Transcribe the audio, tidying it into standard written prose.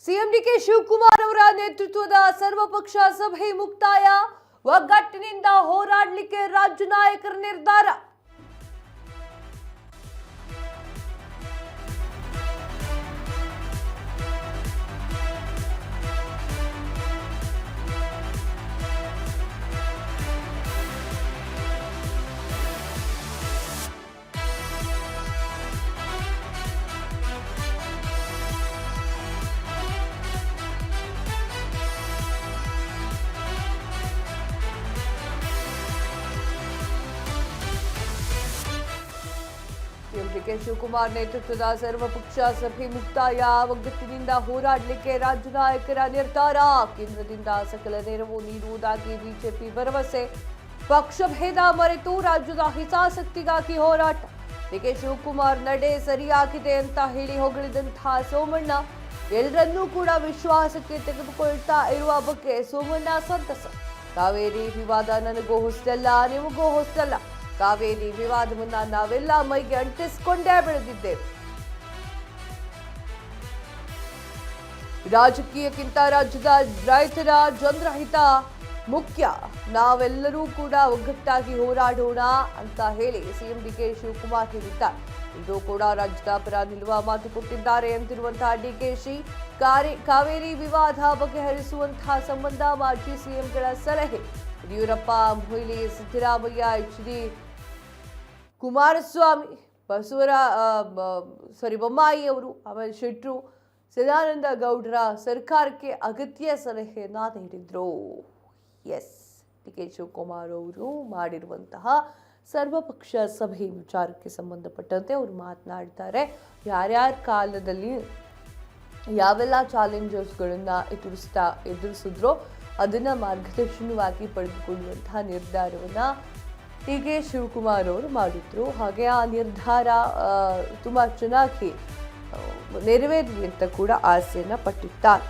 CM DK Shivakumar ಅವರ ನೇತೃತ್ವದ ಸರ್ವಪಕ್ಷ ಸಭೆ ಮುಕ್ತಾಯ. ಒಗ್ಗಟ್ಟಿನಿಂದ ಹೋರಾಡಲಿಕ್ಕೆ ರಾಜ್ಯ ನಾಯಕರ ನಿರ್ಧಾರ. ಸಿಎಂ ಡಿಕೆ ಶಿವಕುಮಾರ್ ನೇತೃತ್ವದ ಸರ್ವಪಕ್ಷ ಸಭೆ ಮುಕ್ತಾಯ. ಒಗ್ಗಟ್ಟಿನಿಂದ ಹೋರಾಡಲಿಕ್ಕೆ ರಾಜ್ಯ ನಾಯಕರ ನಿರ್ಧಾರ. ಕೇಂದ್ರದಿಂದ ಸಕಲ ನೆರವು ನೀಡುವುದಾಗಿ ಬಿಜೆಪಿ ಭರವಸೆ. ಪಕ್ಷಭೇದ ಮರೆತು ರಾಜ್ಯದ ಹಿತಾಸಕ್ತಿಗಾಗಿ ಹೋರಾಟ. ಡಿಕೆ ಶಿವಕುಮಾರ್ ನಡೆ ಸರಿಯಾಗಿದೆ ಅಂತ ಹೇಳಿ ಹೊಗಳಿದಂತಹ ಸೋಮಣ್ಣ ಎಲ್ಲರನ್ನೂ ಕೂಡ ವಿಶ್ವಾಸಕ್ಕೆ ತೆಗೆದುಕೊಳ್ತಾ ಇರುವ ಬಗ್ಗೆ ಸೋಮಣ್ಣ ಸಂತಸ. ಕಾವೇರಿ ವಿವಾದ ನನಗೂ ಹೊಸದಲ್ಲ, ನಿಮಗೂ ಹೊಸದಲ್ಲ. ಕಾವೇರಿ ವಿವಾದವನ್ನ ನಾವೆಲ್ಲ ಮೈಗೆ ಅಂಟಿಸಿಕೊಂಡೇ ಬೆಳೆದಿದ್ದೇವೆ. ರಾಜಕೀಯಕ್ಕಿಂತ ರಾಜ್ಯದ ರೈತರ ಜನರ ಹಿತ ಮುಖ್ಯ. ನಾವೆಲ್ಲರೂ ಕೂಡ ಒಗ್ಗಟ್ಟಾಗಿ ಹೋರಾಡೋಣ ಅಂತ ಹೇಳಿ ಸಿಎಂ ಡಿಕೆ ಶಿವಕುಮಾರ್ ಹೇಳಿದ್ದಾರೆ. ಇದು ಕೂಡ ರಾಜ್ಯದ ಪರ ನಿಲ್ಲುವ ಮಾತು ಕೊಟ್ಟಿದ್ದಾರೆ ಅಂತಿರುವಂತಹ ಡಿಕೆಶಿ ಕಾವೇರಿ ವಿವಾದ ಬಗೆಹರಿಸುವಂತಹ ಸಂಬಂಧ ಮಾಜಿ ಸಿಎಂಗಳ ಸಲಹೆ. ಯಡಿಯೂರಪ್ಪ, ಮೊಯ್ಲಿ, ಸಿದ್ದರಾಮಯ್ಯ, ಎಚ್.ಡಿ. ಕುಮಾರಸ್ವಾಮಿ, ಬೊಮ್ಮಾಯಿ ಅವರು, ಆಮೇಲೆ ಶೆಟ್ರು, ಸದಾನಂದ ಗೌಡರ ಸರ್ಕಾರಕ್ಕೆ ಅಗತ್ಯ ಸಲಹೆಯನ್ನ ನೀಡಿದ್ರು. ಎಸ್, ಡಿಕೆ ಶಿವಕುಮಾರ್ ಅವರು ಮಾಡಿರುವಂತಹ ಸರ್ವಪಕ್ಷ ಸಭೆ ವಿಚಾರಕ್ಕೆ ಸಂಬಂಧಪಟ್ಟಂತೆ ಅವರು ಮಾತನಾಡ್ತಾರೆ. ಯಾರ್ಯಾರ ಕಾಲದಲ್ಲಿ ಯಾವೆಲ್ಲ ಚಾಲೆಂಜಸ್ಗಳನ್ನ ಎದುರಿಸಿದ್ರೋ ಅದನ್ನ ಮಾರ್ಗದರ್ಶನವಾಗಿ ಪಡೆದುಕೊಳ್ಳುವಂತಹ ನಿರ್ಧಾರವನ್ನ ಡಿಕೆ ಶಿವಕುಮಾರ್ ಅವರು ಮಾಡಿದ್ರು. ಹಾಗೆ ಆ ನಿರ್ಧಾರ ತುಂಬಾ ಚೆನ್ನಾಗಿ ನೆರವೇರಲಿ ಅಂತ ಕೂಡ ಆಸೆಯನ್ನ ಪಟ್ಟಿದ್ದಾರೆ.